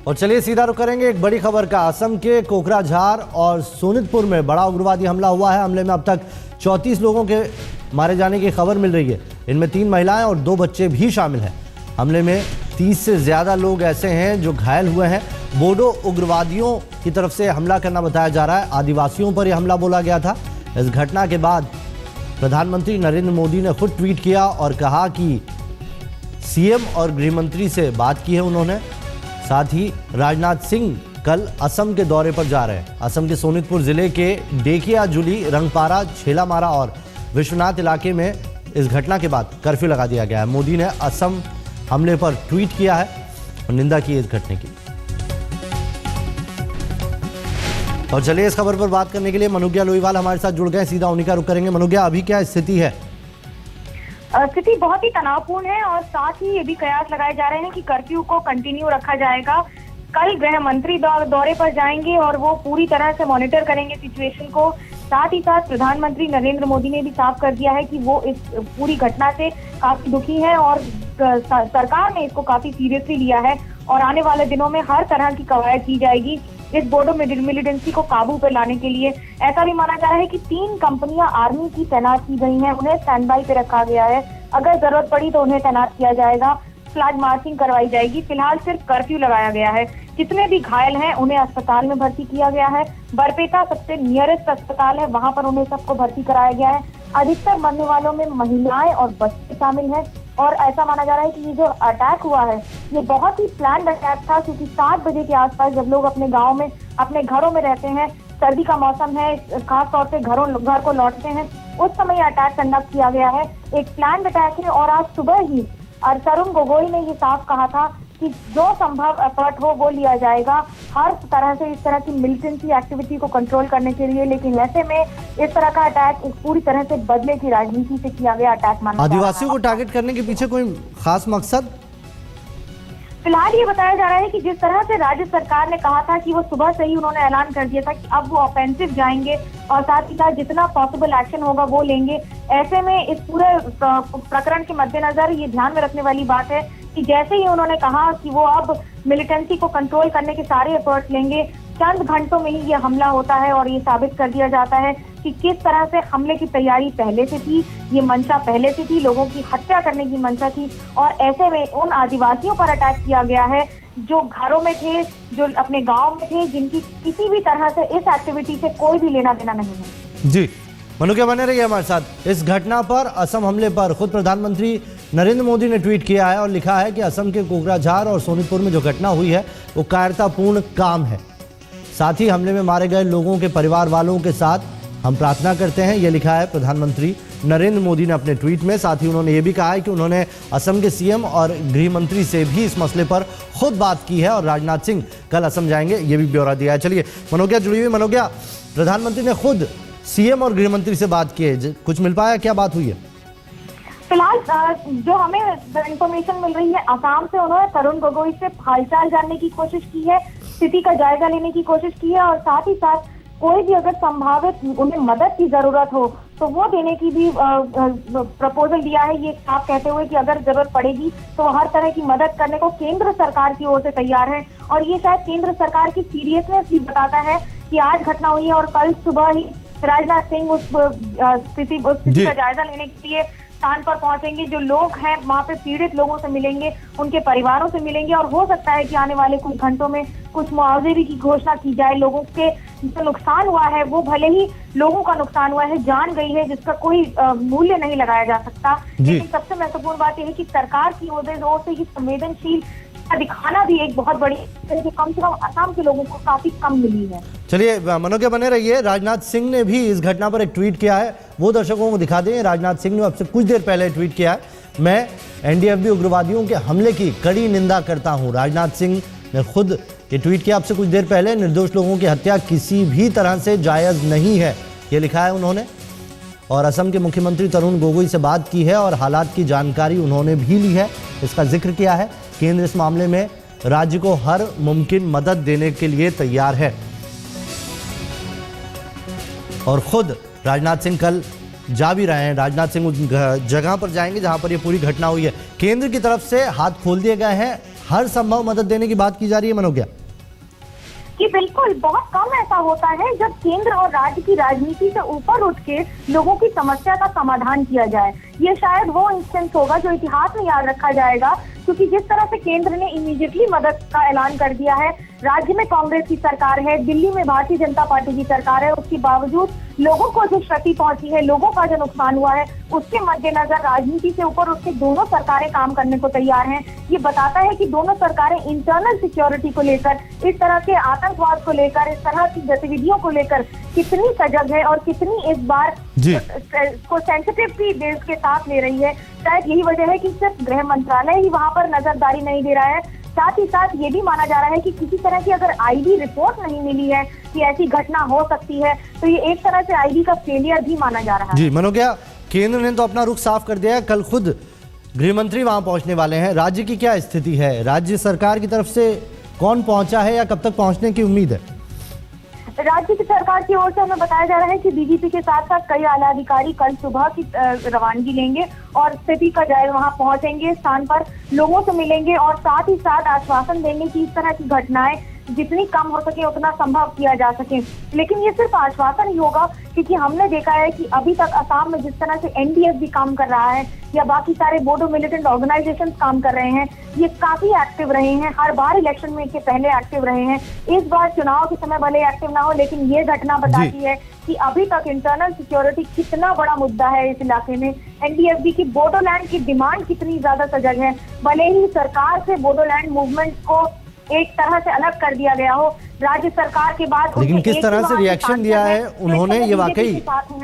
और चलिए सीधा रुख करेंगे एक बड़ी खबर का। असम के कोकराझार और सोनितपुर में बड़ा उग्रवादी हमला हुआ है। हमले में अब तक 34 लोगों के मारे जाने की खबर मिल रही है। इनमें 3 महिलाएं और 2 बच्चे भी शामिल हैं। हमले में 30 से ज़्यादा लोग ऐसे हैं जो घायल हुए हैं। बोडो उग्रवादियों की तरफ से हमला करना बताया जा रहा है। आदिवासियों पर यह हमला बोला गया था। इस घटना के बाद प्रधानमंत्री नरेंद्र मोदी ने खुद ट्वीट किया और कहा कि सीएम और गृह मंत्री से बात की है उन्होंने। साथ ही राजनाथ सिंह कल असम के दौरे पर जा रहे हैं। असम के सोनितपुर जिले के डेकियाजुली, रंगपारा, छेलामारा और विश्वनाथ इलाके में इस घटना के बाद कर्फ्यू लगा दिया गया है। मोदी ने असम हमले पर ट्वीट किया है और निंदा की इस घटने की। और चलिए इस खबर पर बात करने के लिए मनुग्या लोईवाल हमारे साथ जुड़ गए। सीधा उन्हीं का रुख करेंगे। मनुग्या, अभी क्या स्थिति है? स्थिति बहुत ही तनावपूर्ण है और साथ ही ये भी कयास लगाए जा रहे हैं कि कर्फ्यू को कंटिन्यू रखा जाएगा। कल गृह मंत्री दौरे पर जाएंगे और वो पूरी तरह से मॉनिटर करेंगे सिचुएशन को। साथ ही साथ प्रधानमंत्री नरेंद्र मोदी ने भी साफ कर दिया है कि वो इस पूरी घटना से काफी दुखी है और सरकार ने इसको काफी सीरियसली लिया है और आने वाले दिनों में हर तरह की कवायद की जाएगी इस बोडो मिलिटेंसी को काबू पर लाने के लिए। ऐसा भी माना जा रहा है कि 3 कंपनियां आर्मी की तैनात की गई हैं, उन्हें स्टैंड बाई पे रखा गया है। अगर जरूरत पड़ी तो उन्हें तैनात किया जाएगा, फ्लैग मार्चिंग करवाई जाएगी। फिलहाल सिर्फ कर्फ्यू लगाया गया है। जितने भी घायल हैं उन्हें अस्पताल में भर्ती किया गया है। बरपेटा सबसे नियरेस्ट अस्पताल है, वहां पर उन्हें सबको भर्ती कराया गया है। अधिकतर मरने वालों में महिलाएं और बच्चे शामिल हैं और ऐसा माना जा रहा है कि ये जो अटैक हुआ है ये बहुत ही प्लान्ड अटैक था, क्योंकि 7 बजे के आसपास जब लोग अपने गाँव में अपने घरों में रहते हैं, सर्दी का मौसम है, खास तौर से घर को लौटते हैं, उस समय अटैक कंडक्ट किया गया है। एक प्लान्ड अटैक है और आज सुबह ही तरुण गोगोई ने ये साफ कहा था कि जो संभव एफर्ट हो वो लिया जाएगा हर तरह से इस तरह की मिलिटेंसी एक्टिविटी को कंट्रोल करने के लिए। लेकिन ऐसे में इस तरह का अटैक एक पूरी तरह से बदले की राजनीति से किया गया अटैक माना। आदिवासियों को टारगेट करने के पीछे कोई खास मकसद? फिलहाल ये बताया जा रहा है कि जिस तरह से राज्य सरकार ने कहा था कि वो सुबह से ही उन्होंने ऐलान कर दिया था कि अब वो ऑफेंसिव जाएंगे और साथ ही साथ जितना पॉसिबल एक्शन होगा वो लेंगे। ऐसे में इस पूरे प्रकरण के मद्देनजर ये ध्यान में रखने वाली बात है कि जैसे ही उन्होंने कहा कि वो अब मिलिटेंसी को कंट्रोल करने के सारे एफर्ट्स लेंगे, चंद घंटों में ही ये हमला होता है और ये साबित कर दिया जाता है कि किस तरह से हमले की तैयारी पहले से थी, ये मंशा पहले से थी, लोगों की हत्या करने की मंशा थी। और ऐसे में उन आदिवासियों पर अटैक किया गया है जो घरों में थे, जो अपने गांव में थे, जिनकी किसी भी तरह से इस एक्टिविटी से कोई भी लेना देना नहीं है। जी, मनुग्या बने रहिए हमारे साथ। इस घटना पर, असम हमले पर खुद प्रधानमंत्री नरेंद्र मोदी ने ट्वीट किया है और लिखा है कि असम के कोकराझार और सोनितपुर में जो घटना हुई है वो कायरतापूर्ण काम है। साथ ही हमले में मारे गए लोगों के परिवार वालों के साथ हम प्रार्थना करते हैं, ये लिखा है प्रधानमंत्री नरेंद्र मोदी ने अपने ट्वीट में। साथ ही उन्होंने ये भी कहा है कि उन्होंने असम के सीएम और गृह मंत्री से भी इस मसले पर खुद बात की है और राजनाथ सिंह कल असम जाएंगे, ये भी ब्यौरा दिया है। चलिए मनोज्ञा जुड़ी हुई। मनोज्ञा, प्रधानमंत्री ने खुद सीएम और गृह मंत्री से बात की है, कुछ मिल पाया? क्या बात हुई है? फिलहाल जो हमें इंफॉर्मेशन मिल रही है, असम से उन्होंने तरुण गोगोई से हालचाल जानने की कोशिश की है, स्थिति का जायजा लेने की कोशिश की है और साथ ही साथ कोई भी अगर संभावित उन्हें मदद की जरूरत हो तो वो देने की भी प्रपोजल दिया है, ये साफ कहते हुए कि अगर जरूरत पड़ेगी तो हर तरह की मदद करने को केंद्र सरकार की ओर से तैयार है। और ये शायद केंद्र सरकार की सीरियसनेस भी बताता है कि आज घटना हुई है और कल सुबह ही राजनाथ सिंह उस स्थिति का जायजा लेने के लिए स्थान पर पहुंचेंगे। जो लोग हैं वहां पे पीड़ित लोगों से मिलेंगे, उनके परिवारों से मिलेंगे और हो सकता है कि आने वाले कुछ घंटों में कुछ मुआवजे भी की घोषणा की जाए। लोगों के जो नुकसान हुआ है वो भले ही लोगों का नुकसान हुआ है, जान गई है जिसका कोई मूल्य नहीं लगाया जा सकता, लेकिन सबसे महत्वपूर्ण बात यह है कि सरकार की ओर से ये संवेदनशील दिखाना भी एक बहुत बड़ी, कम से कम असम के लोगों को काफी कम मिली है। चलिए मनोज्ञा बने रहिए। राजनाथ सिंह ने भी इस घटना पर एक ट्वीट किया है, वो दर्शकों को दिखा दें। राजनाथ सिंह ने अब से कुछ देर पहले ट्वीट किया है, मैं एनडीएफबी उग्रवादियों के हमले की कड़ी निंदा करता हूं। राजनाथ सिंह ने खुद ये ट्वीट किया अब से कुछ देर पहले। निर्दोष लोगों की हत्या किसी भी तरह से जायज नहीं है, ये लिखा है उन्होंने। और असम के मुख्यमंत्री तरुण गोगोई से बात की है और हालात की जानकारी उन्होंने भी ली है, इसका जिक्र किया है। केंद्र इस मामले में राज्य को हर मुमकिन मदद देने के लिए तैयार है और खुद राजनाथ सिंह कल जा भी रहे हैं। राजनाथ सिंह उस जगह पर जाएंगे जहां पर ये पूरी घटना हुई है। केंद्र की तरफ से हाथ खोल दिए गए हैं, हर संभव मदद देने की बात की जा रही है मनोज्ञा। कि बिल्कुल बहुत कम ऐसा होता है जब केंद्र और राज्य की राजनीति से ऊपर उठ के लोगों की समस्या का समाधान किया जाए। ये शायद वो इंस्टेंस होगा जो इतिहास में याद रखा जाएगा, क्योंकि जिस तरह से केंद्र ने इमीडिएटली मदद का ऐलान कर दिया है, राज्य में कांग्रेस की सरकार है, दिल्ली में भारतीय जनता पार्टी की सरकार है, उसके बावजूद लोगों को जो क्षति पहुंची है, लोगों का जो नुकसान हुआ है, उसके मद्देनजर राजनीति से ऊपर उठ के दोनों सरकारें काम करने को तैयार हैं। ये बताता है कि दोनों सरकारें इंटरनल सिक्योरिटी को लेकर, इस तरह के आतंकवाद को लेकर, इस तरह की गतिविधियों को लेकर कितनी सजग है और कितनी इस बार को सेंसिटिविटी देश के साथ ले रही है। शायद यही वजह है कि सिर्फ गृह मंत्रालय ही वहां पर नजरदारी नहीं दे रहा है, साथ ही साथ ये भी माना जा रहा है कि किसी तरह की अगर आईबी रिपोर्ट नहीं मिली है कि ऐसी घटना हो सकती है, तो ये एक तरह से आईबी का फेलियर भी माना जा रहा है। जी मनोज्ञा, केंद्र ने तो अपना रुख साफ कर दिया है, कल खुद गृह मंत्री वहां पहुंचने वाले हैं। राज्य की क्या स्थिति है? राज्य सरकार की तरफ से कौन पहुंचा है या कब तक पहुंचने की उम्मीद है? राज्य की सरकार की ओर से हमें बताया जा रहा है कि डीजीपी के साथ साथ कई आला अधिकारी कल सुबह की रवानगी लेंगे और स्थिति का जायजा वहां पहुंचेंगे, स्थान पर लोगों से मिलेंगे और साथ ही साथ आश्वासन देंगे कि इस तरह की घटनाएं जितनी कम हो सके उतना संभव किया जा सके। लेकिन ये सिर्फ आश्वासन ही होगा, क्योंकि हमने देखा है कि अभी तक असम में जिस तरह से एनडीएफ भी काम कर रहा है या बाकी सारे बोडो मिलिटेंट ऑर्गेनाइजेशंस काम कर रहे हैं, ये काफी एक्टिव रहे हैं, हर बार इलेक्शन में के पहले एक्टिव रहे हैं। इस बार चुनाव के समय भले एक्टिव ना हो, लेकिन ये घटना बताती है कि अभी तक इंटरनल सिक्योरिटी कितना बड़ा मुद्दा है इस इलाके में। एनडीएफबी की बोडोलैंड की डिमांड कितनी ज्यादा सजग है, भले ही सरकार से बोडोलैंड मूवमेंट को एक तरह से अलग कर दिया गया हो, राज्य सरकार के बाद, लेकिन किस तरह से रिएक्शन दिया है उन्होंने, ये वाकई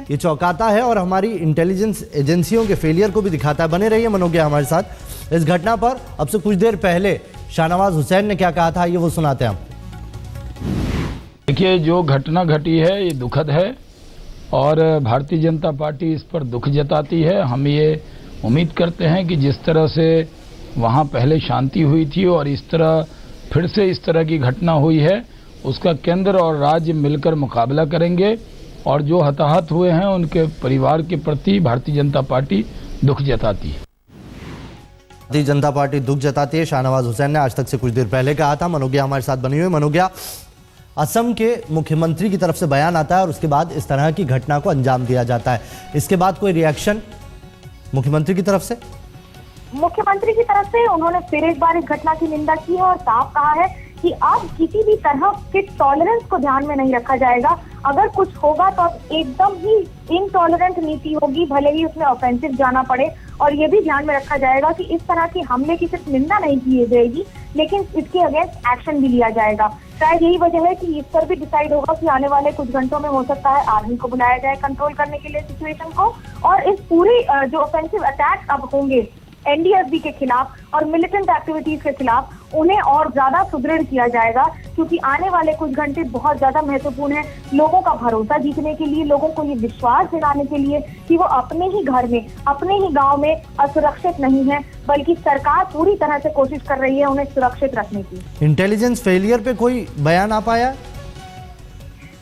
ये चौंकाता है और हमारी इंटेलिजेंस एजेंसियों के फेलियर को भी दिखाता है। बने रहिए मनोज्ञा हमारे साथ। इस घटना पर अब से कुछ देर पहले शाहनवाज हुसैन ने क्या कहा था, ये वो सुनाते हैं हम। देखिए, जो घटना घटी है ये दुखद है और भारतीय जनता पार्टी इस पर दुख जताती है। हम ये उम्मीद करते हैं कि जिस तरह से वहाँ पहले शांति हुई थी और इस तरह फिर से इस तरह की घटना हुई है, उसका केंद्र और राज्य मिलकर मुकाबला करेंगे और जो हताहत हुए हैं उनके परिवार के प्रति भारतीय जनता पार्टी दुख जताती है। भारतीय जनता पार्टी दुख जताती है, शाहनवाज हुसैन ने आज तक से कुछ देर पहले कहा था। मनोज्ञा हमारे साथ बनी हुई। मनोज्ञा, असम के मुख्यमंत्री की तरफ से बयान आता है और उसके बाद इस तरह की घटना को अंजाम दिया जाता है, इसके बाद कोई रिएक्शन मुख्यमंत्री की तरफ से? मुख्यमंत्री की तरफ से उन्होंने फिर एक बार इस घटना की निंदा की है और साफ कहा है कि अब किसी भी तरह के टॉलरेंस को ध्यान में नहीं रखा जाएगा। अगर कुछ होगा तो अब एकदम ही इनटॉलरेंट नीति होगी, भले ही उसमें ऑफेंसिव जाना पड़े, और ये भी ध्यान में रखा जाएगा कि इस तरह के हमले की सिर्फ निंदा नहीं की जाएगी, लेकिन इसके अगेंस्ट एक्शन भी लिया जाएगा। शायद यही वजह है कि इस पर भी डिसाइड होगा कि आने वाले कुछ घंटों में हो सकता है आर्मी को बुलाया जाए कंट्रोल करने के लिए सिचुएशन को, और इस पूरी जो ऑफेंसिव अटैक अब होंगे एनडीएफबी के खिलाफ और मिलिटेंट एक्टिविटीज के खिलाफ, उन्हें और ज्यादा सुदृढ़ किया जाएगा, क्योंकि आने वाले कुछ घंटे बहुत ज्यादा महत्वपूर्ण है लोगों का भरोसा जीतने के लिए, लोगों को ये विश्वास दिलाने के लिए कि वो अपने ही घर में, अपने ही गांव में असुरक्षित नहीं है, बल्कि सरकार पूरी तरह से कोशिश कर रही है उन्हें सुरक्षित रखने की। इंटेलिजेंस फेलियर पे कोई बयान आ पाया?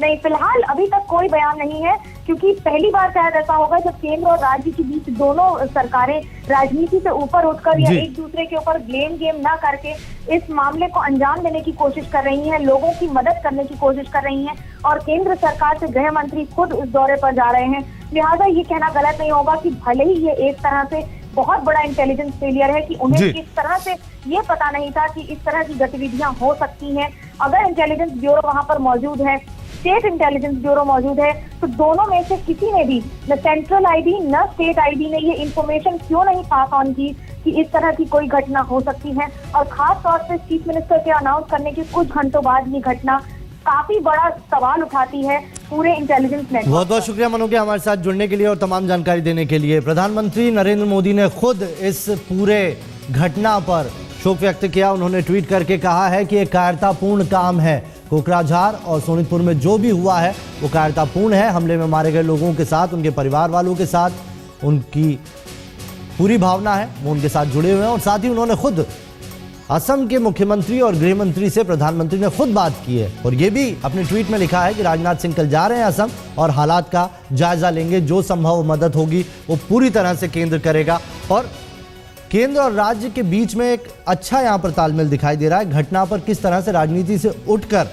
नहीं, फिलहाल अभी तक कोई बयान नहीं है, क्योंकि पहली बार शायद ऐसा होगा जब केंद्र और राज्य के बीच दोनों सरकारें राजनीति से ऊपर उठकर या एक दूसरे के ऊपर ब्लेम गेम ना करके इस मामले को अंजाम देने की कोशिश कर रही हैं, लोगों की मदद करने की कोशिश कर रही हैं, और केंद्र सरकार से गृह मंत्री खुद उस दौरे पर जा रहे हैं। लिहाजा ये कहना गलत नहीं होगा कि भले ही ये एक तरह से बहुत बड़ा इंटेलिजेंस फेलियर है कि उन्हें किस तरह से ये पता नहीं था कि इस तरह की गतिविधियां हो सकती हैं। अगर इंटेलिजेंस ब्यूरो वहां पर मौजूद है, स्टेट इंटेलिजेंस ब्यूरो मौजूद है, तो दोनों में से किसी ने भी, न सेंट्रल आईबी न स्टेट आईबी ने ये इंफॉर्मेशन क्यों नहीं पास ऑन की कि इस तरह की कोई घटना हो सकती है। और खास तौर से चीफ मिनिस्टर के अनाउंस करने के कुछ घंटों बाद ये घटना काफी बड़ा सवाल उठाती है पूरे इंटेलिजेंस नेटवर्क। बहुत बहुत शुक्रिया मनोज्ञा हमारे साथ जुड़ने के लिए और तमाम जानकारी देने के लिए। प्रधानमंत्री नरेंद्र मोदी ने खुद इस पूरे घटना पर शोक व्यक्त किया। उन्होंने ट्वीट करके कहा है कि एक कायरतापूर्ण काम है, कोकराझार और सोनितपुर में जो भी हुआ है वो कायरतापूर्ण है। हमले में मारे गए लोगों के साथ, उनके परिवार वालों के साथ उनकी पूरी भावना है, वो उनके साथ जुड़े हुए हैं। और साथ ही उन्होंने खुद असम के मुख्यमंत्री और गृह मंत्री से प्रधानमंत्री ने खुद बात की है और ये भी अपने ट्वीट में लिखा है कि राजनाथ सिंह कल जा रहे हैं असम और हालात का जायजा लेंगे, जो संभव मदद होगी वो पूरी तरह से केंद्र करेगा। और केंद्र और राज्य के बीच में एक अच्छा यहां पर तालमेल दिखाई दे रहा है। घटना पर किस तरह से राजनीति से उठकर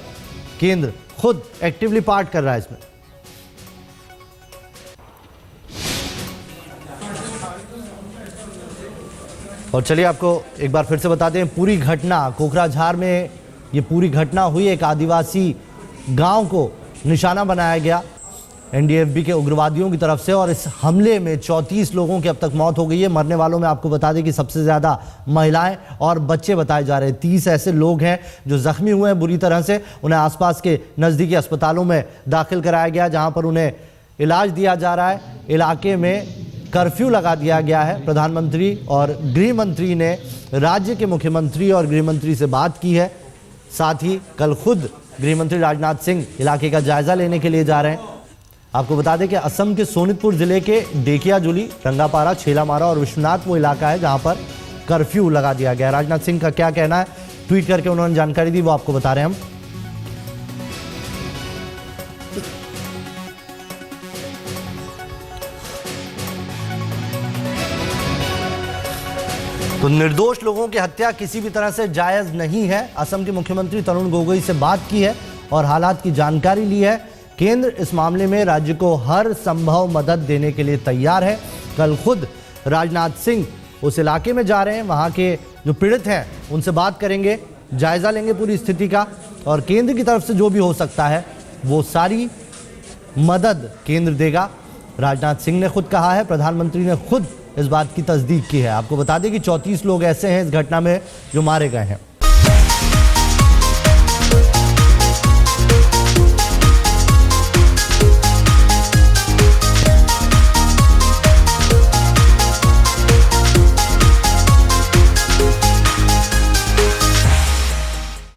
केंद्र खुद एक्टिवली पार्ट कर रहा है इसमें। और चलिए आपको एक बार फिर से बता दें, पूरी घटना कोकराझार में ये पूरी घटना हुई। एक आदिवासी गांव को निशाना बनाया गया एनडीएफबी के उग्रवादियों की तरफ से, और इस हमले में 34 लोगों की अब तक मौत हो गई है। मरने वालों में आपको बता दें कि सबसे ज़्यादा महिलाएं और बच्चे बताए जा रहे हैं। 30 ऐसे लोग हैं जो जख्मी हुए हैं बुरी तरह से। उन्हें आसपास के नज़दीकी अस्पतालों में दाखिल कराया गया, जहां पर उन्हें इलाज दिया जा रहा है। इलाके में कर्फ्यू लगा दिया गया है। प्रधानमंत्री और गृह मंत्री ने राज्य के मुख्यमंत्री और गृह मंत्री से बात की है। साथ ही कल खुद गृह मंत्री राजनाथ सिंह इलाके का जायजा लेने के लिए जा रहे हैं। आपको बता दें कि असम के सोनितपुर जिले के डेकियाजुली, रंगापारा, छेलामारा और विश्वनाथ वो इलाका है जहां पर कर्फ्यू लगा दिया गया। राजनाथ सिंह का क्या कहना है, ट्वीट करके उन्होंने जानकारी दी, वो आपको बता रहे हैं हम। तो निर्दोष लोगों की हत्या किसी भी तरह से जायज नहीं है। असम के मुख्यमंत्री तरुण गोगोई से बात की है और हालात की जानकारी ली है। केंद्र इस मामले में राज्य को हर संभव मदद देने के लिए तैयार है। कल खुद राजनाथ सिंह उस इलाके में जा रहे हैं, वहां के जो पीड़ित हैं उनसे बात करेंगे, जायजा लेंगे पूरी स्थिति का, और केंद्र की तरफ से जो भी हो सकता है वो सारी मदद केंद्र देगा। राजनाथ सिंह ने खुद कहा है, प्रधानमंत्री ने खुद इस बात की तस्दीक की है। आपको बता दें कि 34 लोग ऐसे हैं इस घटना में जो मारे गए हैं।